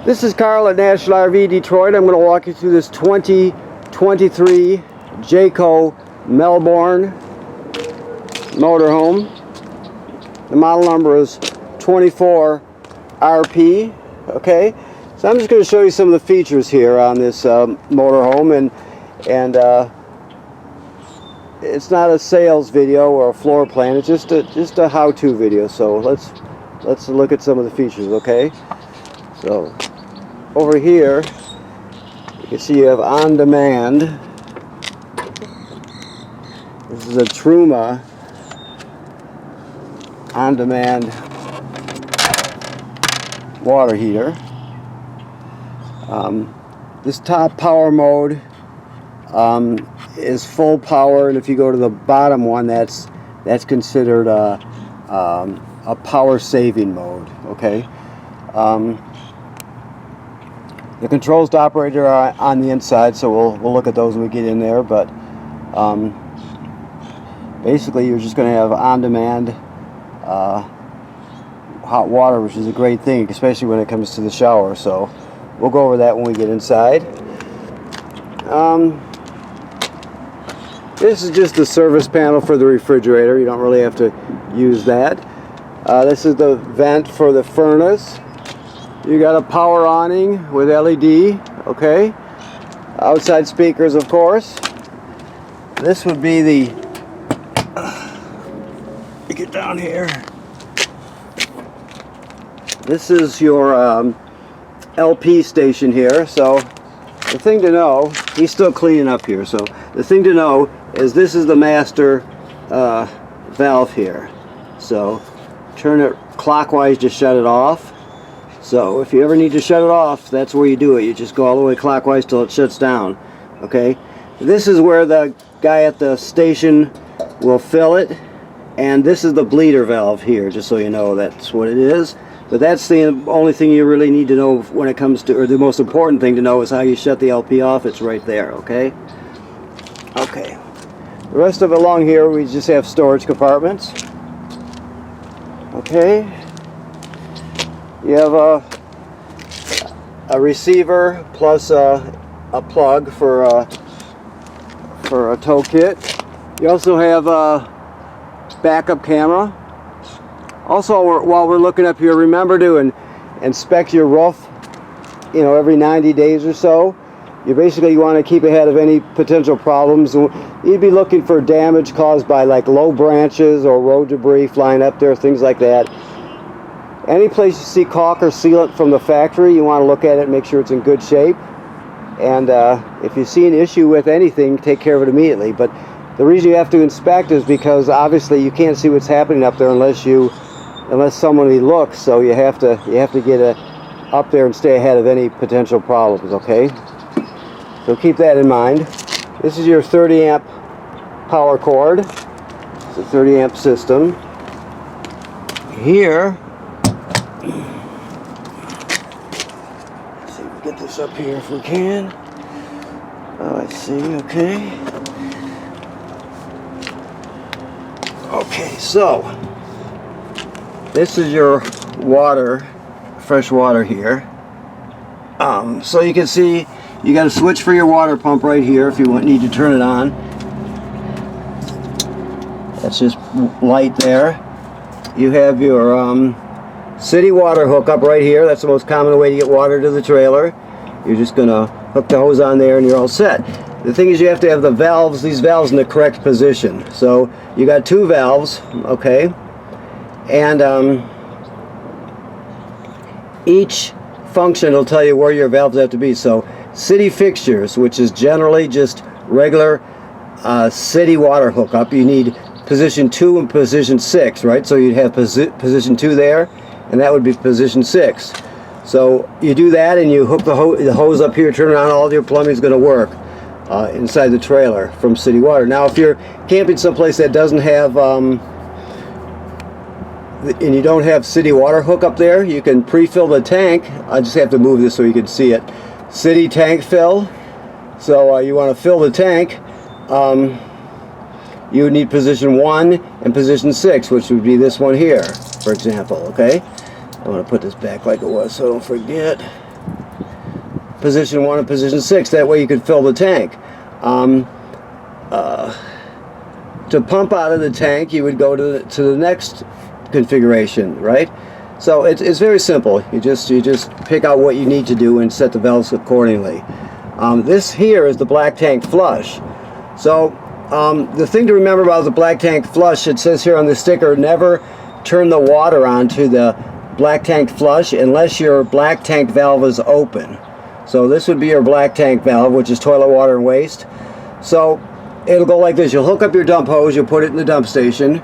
This is Carl at National RV Detroit. I'm going to walk you through this 2023 Jayco Melbourne motorhome. The model number is 24RP. Okay, so I'm just going to show you some of the features here on this motorhome, and it's not a sales video or a floor plan. It's just a how-to video. So let's look at some of the features. Okay, so over here you can see you have on demand. This is a Thru on demand water heater. This top power mode is full power, and if you go to the bottom one, that's considered a power saving mode. Okay. The controls to operate are on the inside, so we'll look at those when we get in there. But basically, you're just going to have on-demand hot water, which is a great thing, especially when it comes to the shower. So we'll go over that when we get inside. This is just the service panel for the refrigerator. You don't really have to use that. This is the vent for the furnace. You got a power awning with LED, okay? Outside speakers, of course. This would be the, you get down here. This is your LP station here. So the thing to know, he's still cleaning up here. So the thing to know is this is the master valve here. So turn it clockwise to shut it off. So if you ever need to shut it off, that's where you do it. You just go all the way clockwise till it shuts down. Okay, this is where the guy at the station will fill it, and this is the bleeder valve here, just so you know that's what it is. But that's the only thing you really need to know when it comes to, or the most important thing to know, is how you shut the LP off. It's right there. Okay. Okay, the rest of it along here, we just have storage compartments. Okay. You have a receiver plus a plug for a tow kit. You also have a backup camera. Also, while we're looking up here, remember to inspect your roof, you know, every 90 days or so. You basically want to keep ahead of any potential problems. You'd be looking for damage caused by like low branches or road debris flying up there, things like that. Any place you see caulk or sealant from the factory, you want to look at it and make sure it's in good shape. And if you see an issue with anything, take care of it immediately. But the reason you have to inspect is because obviously you can't see what's happening up there unless somebody looks. So you have to get up there and stay ahead of any potential problems. Okay. So keep that in mind. This is your 30 amp power cord. It's a 30 amp system. Here, let's see if we get this up here if we can. Oh, I see. Okay. Okay, so this is your water, fresh water here. So you can see you got a switch for your water pump right here if you need to turn it on. That's just light there. You have your city water hookup right here. That's the most common way to get water to the trailer. You're just gonna hook the hose on there and you're all set. The thing is, you have to have these valves in the correct position. So you got two valves, okay, and each function will tell you where your valves have to be. So city fixtures, which is generally just regular city water hookup, you need position 2 and position 6, right? So you'd have position 2 there, and that would be position 6. So you do that, and you hook the hose up here, turn it on, all your plumbing is going to work inside the trailer from city water. Now, if you're camping someplace that doesn't have, and you don't have city water hookup there, you can pre-fill the tank. I just have to move this so you can see it. City tank fill. So you want to fill the tank. You would need position 1 and position 6, which would be this one here, for example. Okay, I want to put this back like it was so I don't forget. position 1 and position 6. That way you could fill the tank. To pump out of the tank, you would go to the next configuration, right? So it's very simple. You just pick out what you need to do and set the valves accordingly. This here is the black tank flush. So the thing to remember about the black tank flush, it says here on the sticker, never turn the water on to the black tank flush unless your black tank valve is open. So this would be your black tank valve, which is toilet water and waste. So it'll go like this. You'll hook up your dump hose, you'll put it in the dump station,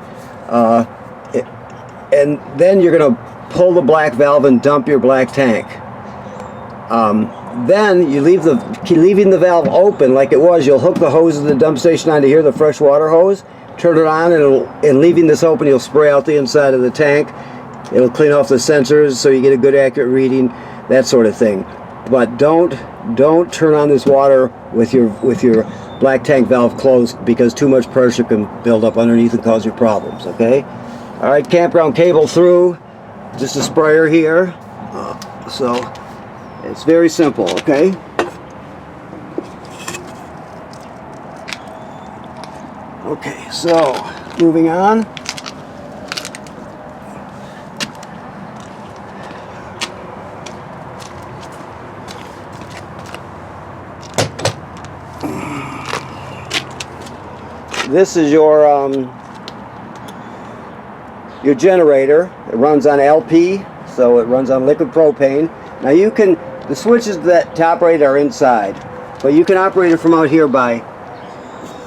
and then you're going to pull the black valve and dump your black tank. Then you leaving the valve open like it was. You'll hook the hose of the dump station onto here, the fresh water hose, turn it on, and leaving this open, you'll spray out the inside of the tank. It'll clean off the sensors so you get a good accurate reading, that sort of thing. But don't turn on this water with your black tank valve closed, because too much pressure can build up underneath and cause you problems. Okay. All right. Campground cable through. Just a sprayer here. So it's very simple. Okay. Okay. So moving on. This is your generator. It runs on LP, so it runs on liquid propane. Now the switches that to operate are inside, but you can operate it from out here by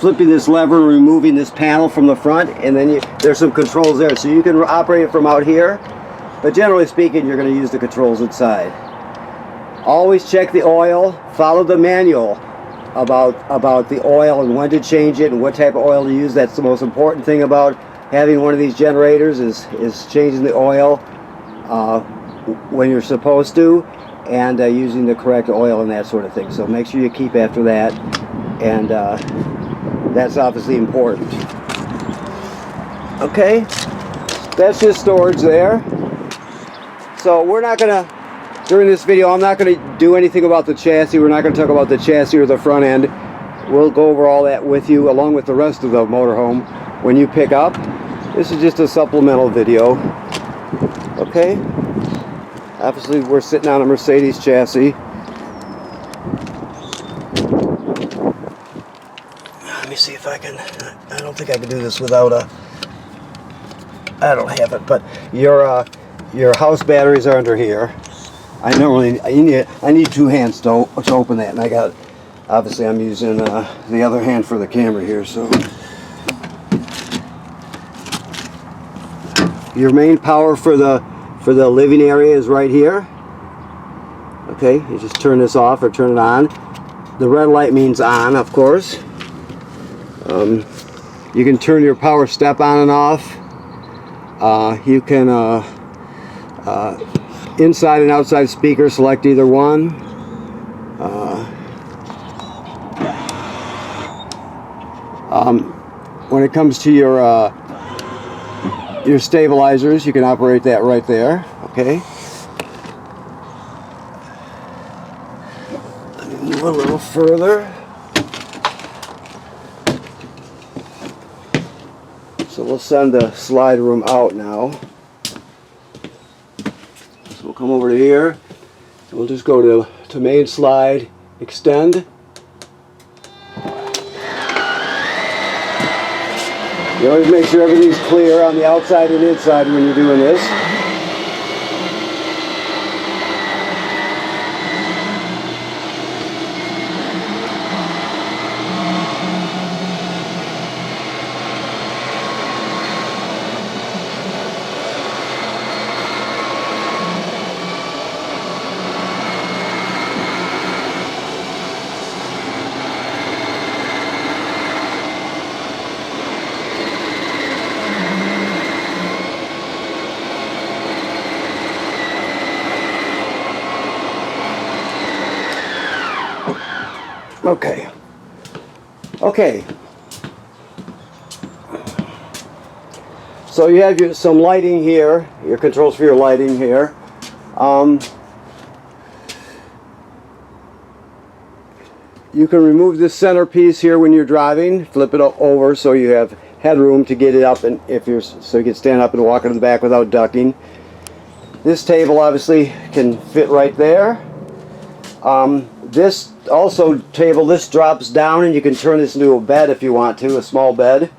flipping this lever and removing this panel from the front, and then there's some controls there, so you can operate it from out here. But generally speaking, you're going to use the controls inside. Always check the oil. Follow the manual about the oil and when to change it and what type of oil to use. That's the most important thing about having one of these generators is changing the oil when you're supposed to, and using the correct oil and that sort of thing. So make sure you keep after that, and that's obviously important. Okay, that's just storage there. So we're not gonna, during this video, I'm not going to do anything about the chassis. We're not going to talk about the chassis or the front end. We'll go over all that with you along with the rest of the motorhome when you pick up. This is just a supplemental video. Okay. Obviously, we're sitting on a Mercedes chassis. Let me see if I can. I don't think I can do this without a. I don't have it, but your house batteries are under here. I need two hands to open that, and I got, obviously I'm using the other hand for the camera here. So your main power for the living area is right here. Okay, you just turn this off or turn it on. The red light means on, of course. You can turn your power step on and off. You can inside and outside speaker, select either one. When it comes to your stabilizers, you can operate that right there. Okay. Let me move a little further. So we'll send the slide room out now. So we'll come over to here. And we'll just go to main slide, extend. You always make sure everything's clear on the outside and inside when you're doing this. Okay. So you have some lighting here, your controls for your lighting here. You can remove this centerpiece here when you're driving, flip it over so you have headroom to get it up, and so you can stand up and walk into the back without ducking. This table obviously can fit right there. This table drops down, and you can turn this into a bed if you want to, a small bed,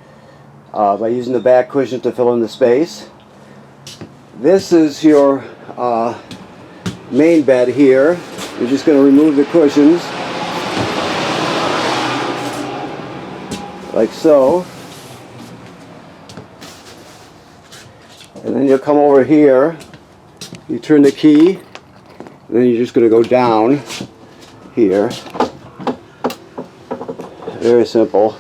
by using the back cushion to fill in the space. This is your main bed here. You're just going to remove the cushions like so, and then you'll come over here, you turn the key, and then you're just going to go down here. Very simple.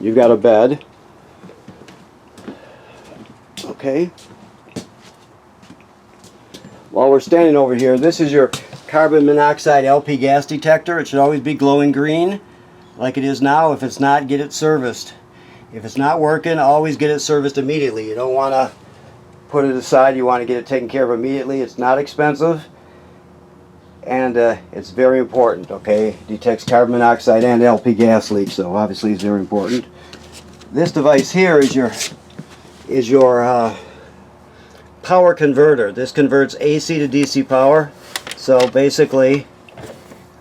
You've got a bed. Okay. While we're standing over here, this is your carbon monoxide LP gas detector. It should always be glowing green like it is now. If it's not, get it serviced. If it's not working, always get it serviced immediately. You don't want to put it aside. You want to get it taken care of immediately. It's not expensive, and it's very important. Okay, it detects carbon monoxide and LP gas leaks, so obviously it's very important. This device here is your power converter. This converts AC to DC power. So basically,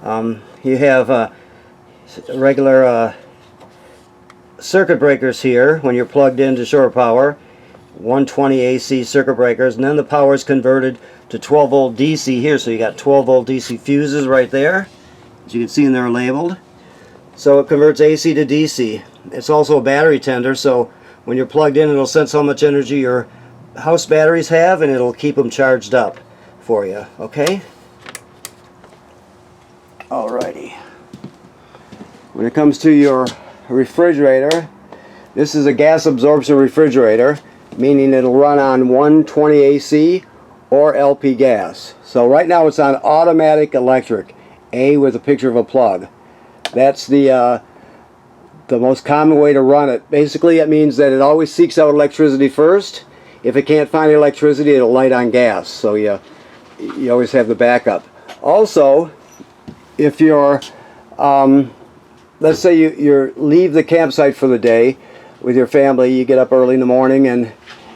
you have regular circuit breakers here when you're plugged into shore power, 120 AC circuit breakers, and then the power is converted to 12 volt DC here. So you got 12 volt DC fuses right there, as you can see, and they're labeled. So it converts AC to DC. It's also a battery tender, so when you're plugged in, it'll sense how much energy your house batteries have, and it'll keep them charged up for you. Okay? Alrighty. When it comes to your refrigerator, this is a gas absorption refrigerator, meaning it'll run on 120 AC or LP gas. So right now it's on automatic electric, A with a picture of a plug. That's the most common way to run it. Basically, it means that it always seeks out electricity first. If it can't find electricity, it'll light on gas. So you always have the backup. Also, if you're let's say you leave the campsite for the day with your family, you get up early in the morning and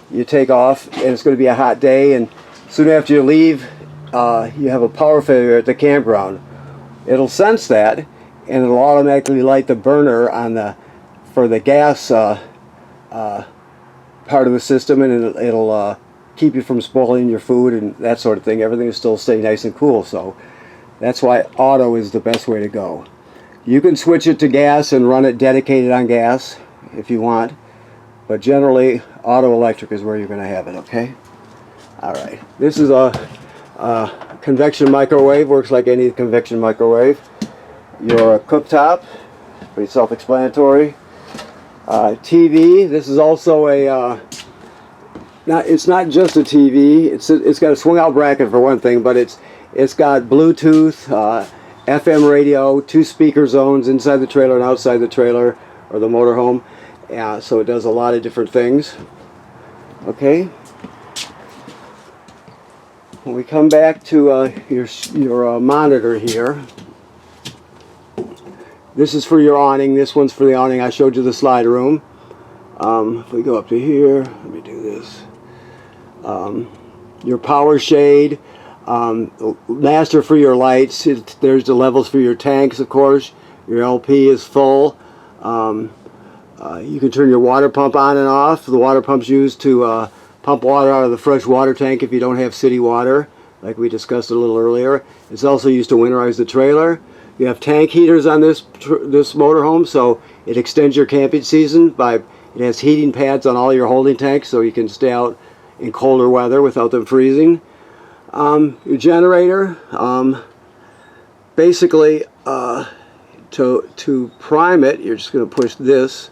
you take off, and it's going to be a hot day, and soon after you leave, you have a power failure at the campground. It'll sense that, and it'll automatically light the burner on for the gas part of the system, and it'll keep you from spoiling your food and that sort of thing. Everything will still stay nice and cool. So that's why auto is the best way to go. You can switch it to gas and run it dedicated on gas if you want, but generally auto electric is where you're going to have it. Okay. All right. This is a convection microwave. Works like any convection microwave. Your cooktop, pretty self-explanatory. TV. This is also it's not just a TV. It's got a swing-out bracket for one thing, but it's got Bluetooth, FM radio, 2 speaker zones inside the trailer and outside the trailer or the motorhome. So it does a lot of different things. Okay. When we come back to your monitor here, this is for your awning. This one's for the awning. I showed you the slide room. If we go up to here, let me do this. Your power shade, master for your lights. There's the levels for your tanks, of course. Your LP is full. You can turn your water pump on and off. The water pump's used to pump water out of the fresh water tank if you don't have city water, like we discussed a little earlier. It's also used to winterize the trailer. You have tank heaters on this motorhome, so it extends your camping season it has heating pads on all your holding tanks, so you can stay out in colder weather without them freezing. Your generator, basically, to prime it, you're just going to push this.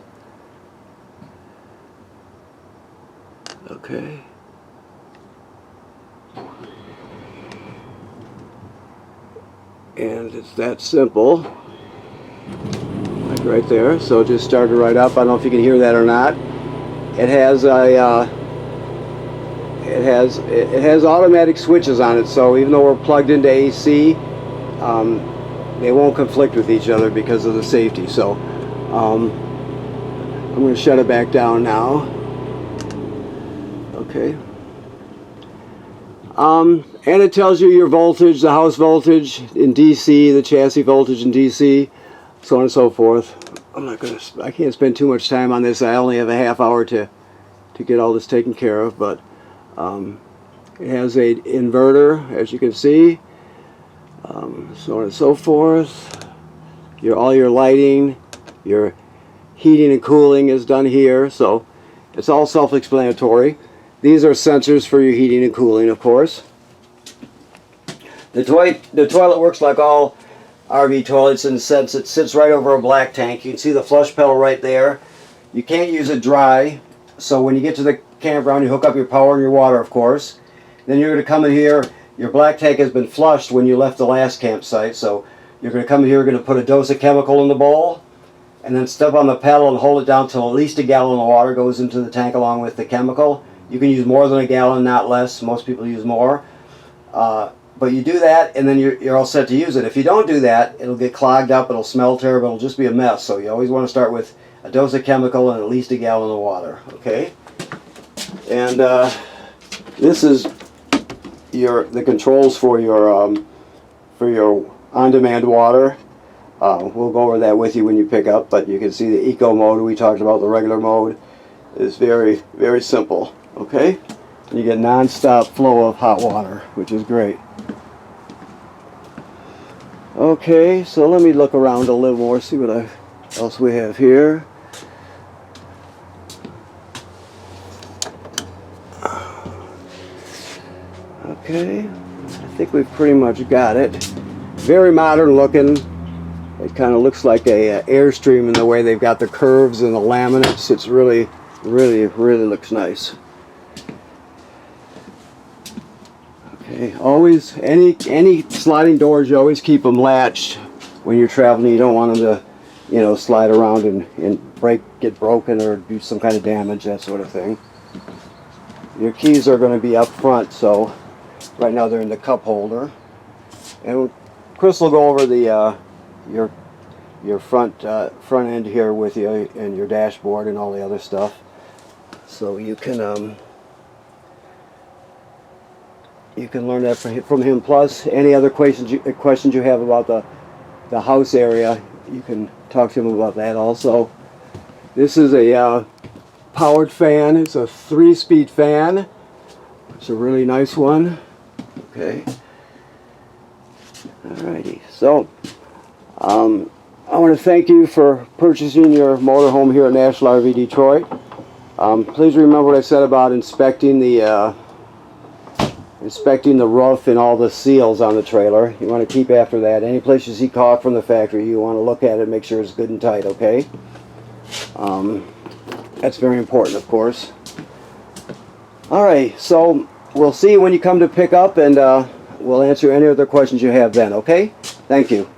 Okay. And it's that simple, like right there. So just start it right up. I don't know if you can hear that or not. It has it has automatic switches on it. So even though we're plugged into AC, they won't conflict with each other because of the safety. So I'm going to shut it back down now. Okay. And it tells you your voltage, the house voltage in DC, the chassis voltage in DC, so on and so forth. I can't spend too much time on this. I only have a half hour to get all this taken care of, but it has a inverter, as you can see, so on and so forth. All your lighting, your heating and cooling is done here, so it's all self-explanatory. These are sensors for your heating and cooling, of course. The toilet works like all RV toilets in the sense it sits right over a black tank. You can see the flush pedal right there. You can't use it dry, so when you get to the campground you hook up your power and your water, of course. Then you're going to come in here. Your black tank has been flushed when you left the last campsite, so you're going to come in here, you're going to put a dose of chemical in the bowl, and then step on the pedal and hold it down till at least a gallon of water goes into the tank along with the chemical. You can use more than a gallon, not less. Most people use more. But you do that, and then you're all set to use it. If you don't do that, it'll get clogged up, it'll smell terrible, it'll just be a mess. So you always want to start with a dose of chemical and at least a gallon of water. Okay? And this is the controls for your on-demand water. We'll go over that with you when you pick up, but you can see the eco mode we talked about. The regular mode is very, very simple. Okay? And you get non-stop flow of hot water, which is great. Okay, so let me look around a little more, see what else we have here. Okay, I think we've pretty much got it. Very modern looking. It kind of looks like a Airstream in the way they've got the curves and the laminates. It's really, really, really looks nice. Okay, always, any sliding doors, you always keep them latched when you're traveling. You don't want them to, slide around and get broken or do some kind of damage, that sort of thing. Your keys are going to be up front, so right now they're in the cup holder. And Chris will go over the your front end here with you and your dashboard and all the other stuff, so you can learn that from him. Plus, any other questions you have about the house area, you can talk to him about that also. This is a powered fan. It's a 3-speed fan. It's a really nice one. Okay. Alrighty. So, I want to thank you for purchasing your motorhome here at National RV Detroit. Please remember what I said about inspecting the roof and all the seals on the trailer. You want to keep after that. Any place you see caulk from the factory, you want to look at it, make sure it's good and tight, okay? That's very important, of course. Alright, so we'll see you when you come to pick up, and we'll answer any other questions you have then, okay? Thank you.